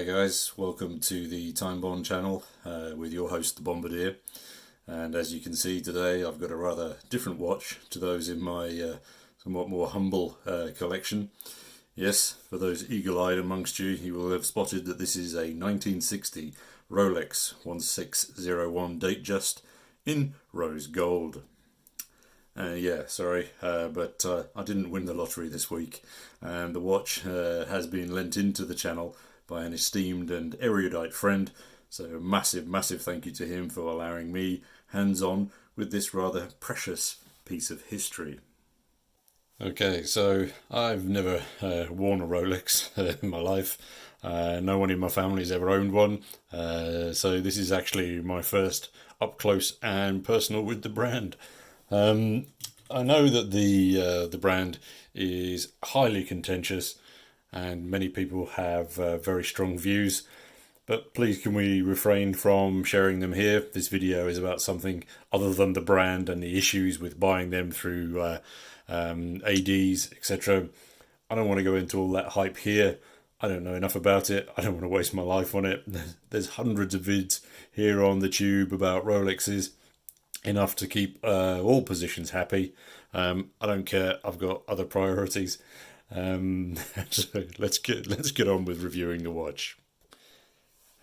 guys, welcome to the Time Bond channel with your host the Bombardier, and as you can see today I've got a rather different watch to those in my somewhat more humble collection. Yes, for those eagle-eyed amongst you, you will have spotted that this is a 1960 Rolex 1601 Datejust in rose gold. But I didn't win the lottery this week, and the watch has been lent into the channel by an esteemed and erudite friend, so massive thank you to him for allowing me hands-on with this rather precious piece of history. Okay, so I've never worn a Rolex in my life. No one in my family's ever owned one, so this is actually my first up close and personal with the brand. I know that the brand is highly contentious and many people have very strong views, but please can we refrain from sharing them here. This video is about something other than the brand and the issues with buying them through ADs, etc. I don't want to go into all that hype here. I don't know enough about it. I don't want to waste my life on it. There's hundreds of vids here on the tube about Rolexes, enough to keep all positions happy. I don't care. I've got other priorities. So let's get on with reviewing the watch.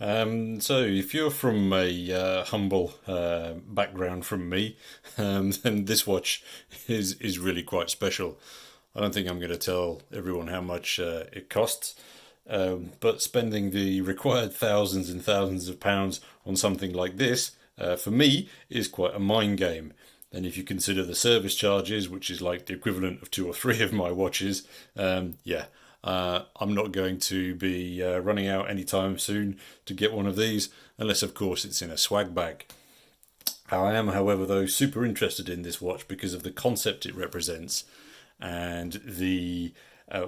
So if you're from a humble background from me, then this watch is really quite special. I don't think I'm going to tell everyone how much it costs, but spending the required thousands and thousands of pounds on something like this, for me, is quite a mind game. And if you consider the service charges, which is like the equivalent of 2 or 3 of my watches, I'm not going to be running out anytime soon to get one of these, unless of course it's in a swag bag. I am, however, though, super interested in this watch because of the concept it represents and the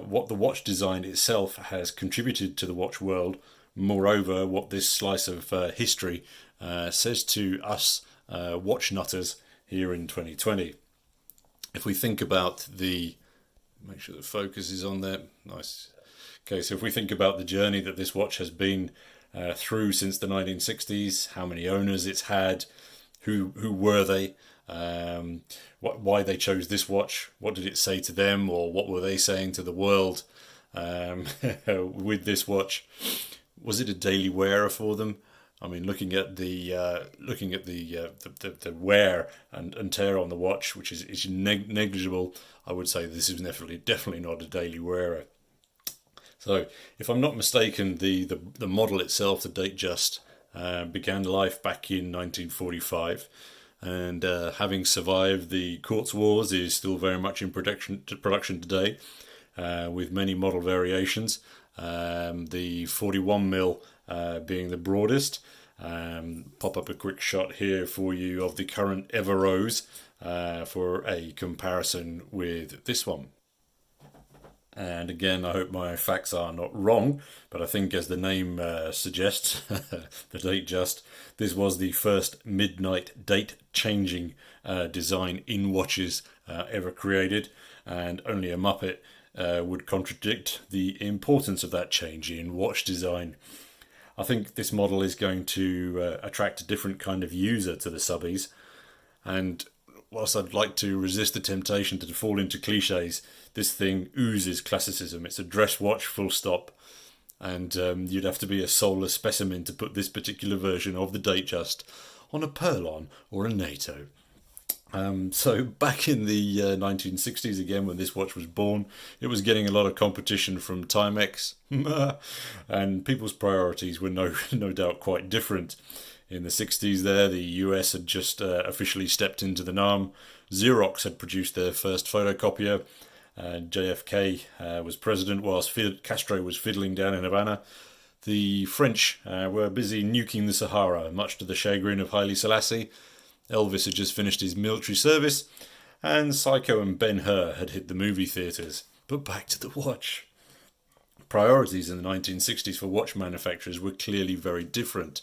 what the watch design itself has contributed to the watch world. Moreover, what this slice of history says to us watch nutters here in 2020. If we think about make sure the focus is on there, nice. Okay, so if we think about the journey that this watch has been through since the 1960s, how many owners it's had, who were they, why they chose this watch, what did it say to them, or what were they saying to the world with this watch? Was it a daily wearer for them? I mean, looking at the wear and tear on the watch, which is negligible, I would say this is definitely not a daily wearer. So, if I'm not mistaken, the model itself, the Datejust, began life back in 1945, and having survived the quartz wars, is still very much in production today, with many model variations. The 41mm being the broadest. Pop up a quick shot here for you of the current Ever Rose for a comparison with this one. And again, I hope my facts are not wrong, but I think as the name suggests, the Datejust, this was the first midnight date changing design in watches ever created, and only a Muppet would contradict the importance of that change in watch design. I think this model is going to attract a different kind of user to the subbies, and whilst I'd like to resist the temptation to fall into cliches, this thing oozes classicism. It's a dress watch, full stop, and you'd have to be a soulless specimen to put this particular version of the Datejust on a Purlon or a NATO. So back in the 1960s, again, when this watch was born, it was getting a lot of competition from Timex, and people's priorities were no doubt quite different. In the 60s there, the US had just officially stepped into the NAM. Xerox had produced their first photocopier. JFK was president whilst Castro was fiddling down in Havana. The French were busy nuking the Sahara, much to the chagrin of Haile Selassie. Elvis had just finished his military service, and Psycho and Ben-Hur had hit the movie theatres. But back to the watch. Priorities in the 1960s for watch manufacturers were clearly very different.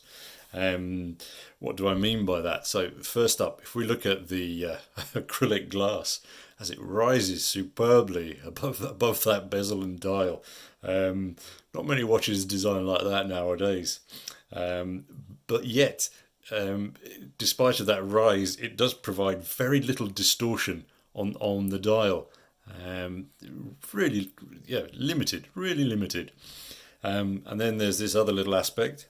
What do I mean by that? So first up, if we look at the acrylic glass as it rises superbly above that bezel and dial, not many watches design like that nowadays. But yet, despite of that rise, it does provide very little distortion on the dial. Really, yeah, limited, really limited. And then there's this other little aspect.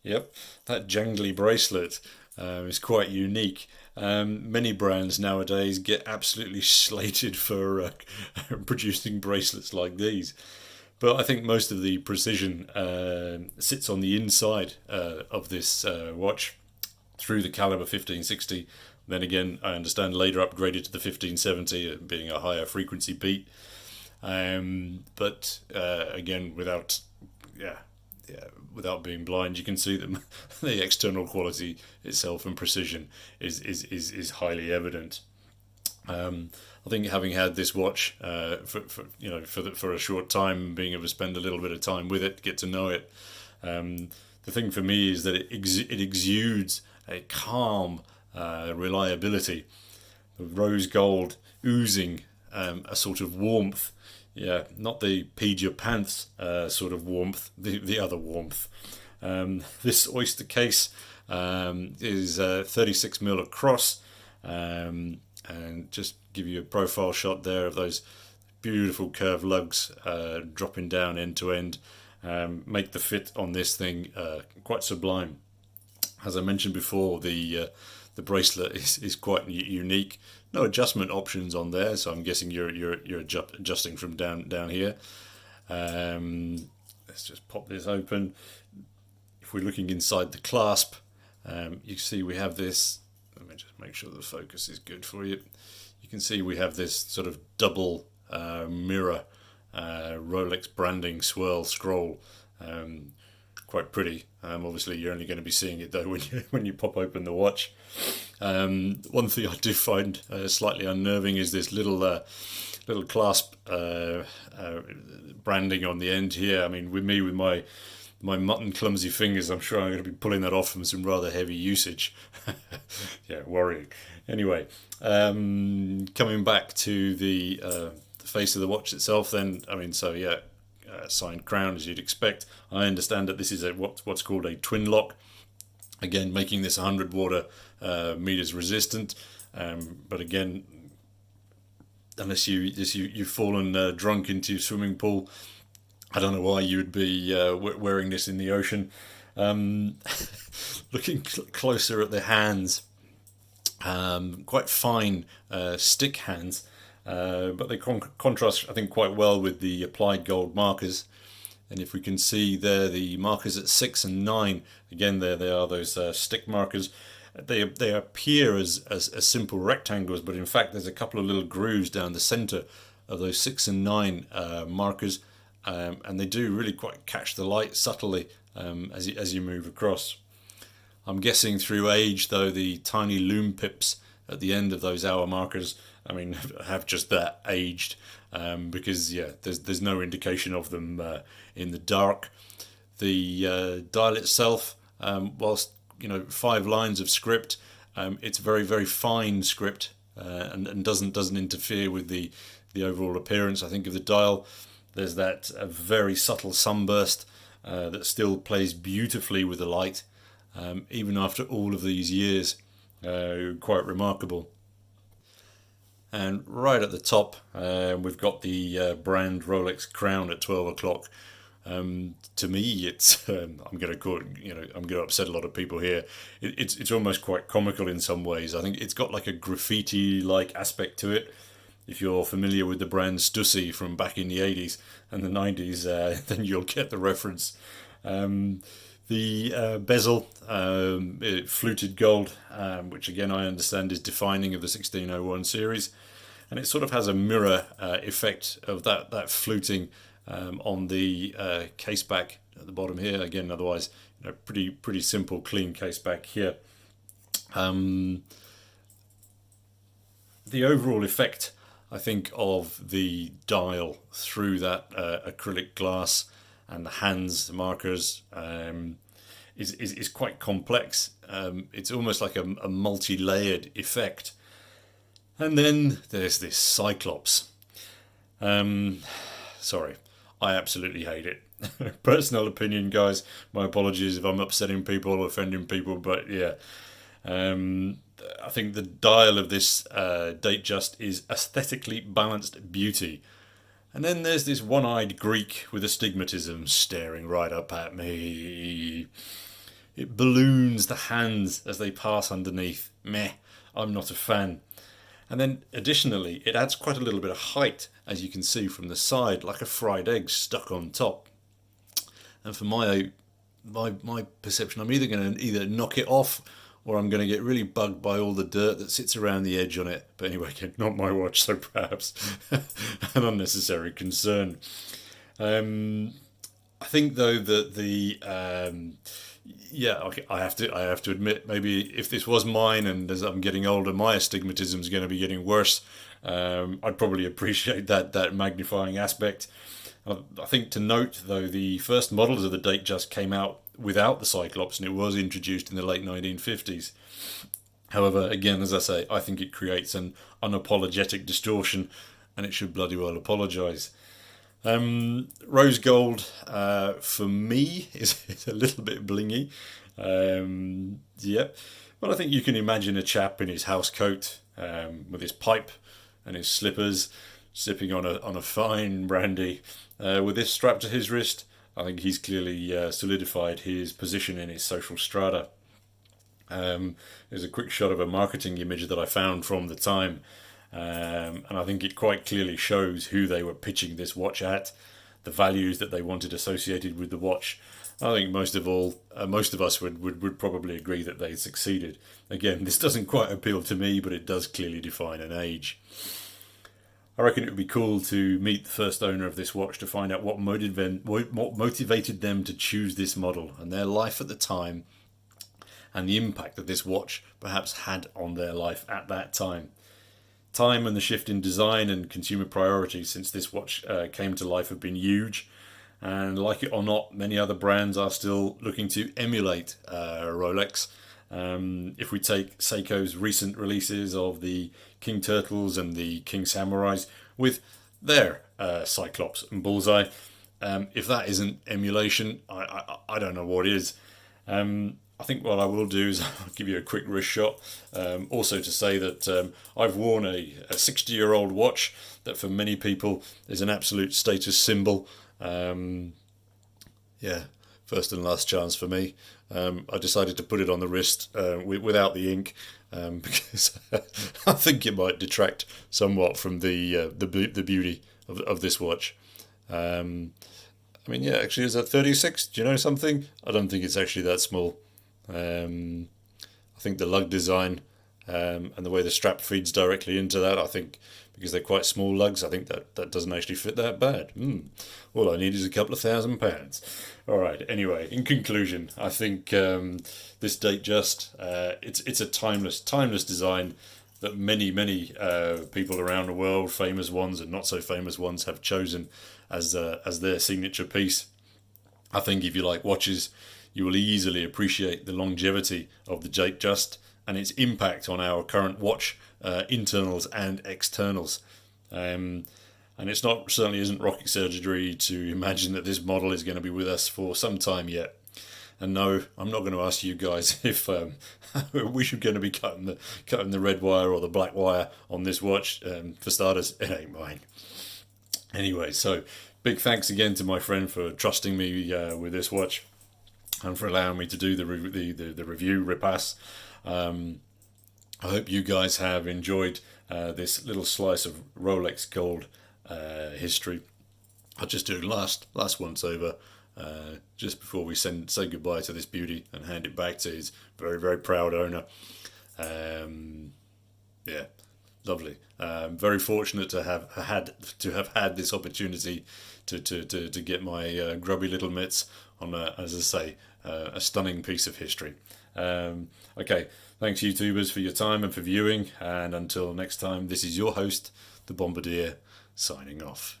Yep, that jangly bracelet is quite unique. Many brands nowadays get absolutely slated for producing bracelets like these. But I think most of the precision sits on the inside of this watch through the caliber 1560. Then again, I understand later upgraded to the 1570, being a higher frequency beat. But again, without being blind, you can see that the external quality itself and precision is highly evident. I think having had this watch for a short time, being able to spend a little bit of time with it, get to know it, the thing for me is that it exudes a calm reliability, the rose gold oozing a sort of warmth. Yeah, not the Pedia Pants sort of warmth, the other warmth. This oyster case is 36mm across, and just give you a profile shot there of those beautiful curved lugs dropping down end to end, make the fit on this thing quite sublime. As I mentioned before, the bracelet is quite unique. No adjustment options on there, so I'm guessing you're adjusting from down here. Let's just pop this open. If we're looking inside the clasp, you see we have this. Let me just make sure the focus is good for you. You can see we have this sort of double mirror Rolex branding swirl scroll. Quite pretty. Obviously, you're only going to be seeing it though when you pop open the watch. One thing I do find slightly unnerving is this little clasp branding on the end here. I mean, with my mutton clumsy fingers, I'm sure I'm going to be pulling that off from some rather heavy usage. Yeah, worrying. Anyway, coming back to the face of the watch itself, then I mean, so yeah. Signed crown as you'd expect. I understand that this is what's called a twin lock. Again, making this 100 water meters resistant. But again, unless you've fallen drunk into your swimming pool, I don't know why you would be wearing this in the ocean. Looking closer at the hands, quite fine stick hands. But they contrast, I think, quite well with the applied gold markers. And if we can see there, the markers at 6 and 9, again, there they are, those stick markers. They appear as simple rectangles, but in fact, there's a couple of little grooves down the centre of those 6 and 9 markers, and they do really quite catch the light subtly as you move across. I'm guessing through age, though, the tiny lume pips at the end of those hour markers, I mean, have just that aged, because yeah, there's no indication of them in the dark. The dial itself, whilst 5 lines of script, it's very, very fine script, and doesn't interfere with the overall appearance. I think of the dial, there's that very subtle sunburst that still plays beautifully with the light, even after all of these years. Quite remarkable. And right at the top, we've got the brand Rolex crown at 12 o'clock. To me, it's I'm going to upset a lot of people here. It's almost quite comical in some ways. I think it's got like a graffiti-like aspect to it. If you're familiar with the brand Stussy from back in the 80s and the 90s, then you'll get the reference. The bezel, fluted gold, which again I understand is defining of the 1601 series, and it sort of has a mirror effect of that fluting on the case back at the bottom here. Again, otherwise, pretty simple, clean case back here. The overall effect, I think, of the dial through that acrylic glass and the hands markers is quite complex. It's almost like a multi-layered effect. And then there's this cyclops. Sorry, I absolutely hate it. Personal opinion, guys. My apologies if I'm upsetting people or offending people, but yeah. I think the dial of this Datejust is aesthetically balanced beauty. And then there's this one-eyed Greek with astigmatism staring right up at me. It balloons the hands as they pass underneath. Meh, I'm not a fan. And then additionally, it adds quite a little bit of height, as you can see from the side, like a fried egg stuck on top. And for my perception, I'm either going to knock it off, or I'm going to get really bugged by all the dirt that sits around the edge on it. But anyway, not my watch, so perhaps an unnecessary concern. I think though that I have to admit, maybe if this was mine, and as I'm getting older, my astigmatism is going to be getting worse. I'd probably appreciate that magnifying aspect. I think to note though, the first models of the Datejust came out without the cyclops, and it was introduced in the late 1950s. However, again, as I say, I think it creates an unapologetic distortion, and it should bloody well apologise. Rose gold, for me, is a little bit blingy. But I think you can imagine a chap in his house coat, with his pipe and his slippers, sipping on a fine brandy, with this strapped to his wrist. I think he's clearly solidified his position in his social strata. There's a quick shot of a marketing image that I found from the time, and I think it quite clearly shows who they were pitching this watch at, the values that they wanted associated with the watch. I think most of us would probably agree that they succeeded. Again, this doesn't quite appeal to me, but it does clearly define an age. I reckon it would be cool to meet the first owner of this watch to find out what motivated them to choose this model and their life at the time, and the impact that this watch perhaps had on their life at that time. Time and the shift in design and consumer priorities since this watch came to life have been huge, and like it or not, many other brands are still looking to emulate Rolex. If we take Seiko's recent releases of the King Turtles and the King Samurais with their Cyclops and Bullseye, if that isn't emulation, I don't know what is. I think what I will do is I'll give you a quick wrist shot. Also to say that I've worn a 60-year-old watch that for many people is an absolute status symbol. First and last chance for me. I decided to put it on the wrist without the ink, because I think it might detract somewhat from the beauty of this watch. Actually, is that 36? Do you know something? I don't think it's actually that small. I think the lug design and the way the strap feeds directly into that, I think because they're quite small lugs, I think that doesn't actually fit that bad. All I need is a couple of £1,000. All right. Anyway, in conclusion, I think this Datejust, it's a timeless design that many people around the world, famous ones and not so famous ones, have chosen as their signature piece. I think if you like watches, you will easily appreciate the longevity of the Datejust and its impact on our current watch internals and externals. And it's certainly isn't rocket surgery to imagine that this model is going to be with us for some time yet. And no, I'm not going to ask you guys if we should going to be cutting the red wire or the black wire on this watch. For starters, it ain't mine. Anyway, so big thanks again to my friend for trusting me with this watch and for allowing me to do the review repass. I hope you guys have enjoyed this little slice of Rolex gold history. I'll just do last once over just before we say goodbye to this beauty and hand it back to his very, very proud owner. Lovely. Very fortunate to have had this opportunity to get my grubby little mitts on as I say, a stunning piece of history. Okay, thanks YouTubers for your time and for viewing, and until next time, this is your host, the Bombardier, signing off.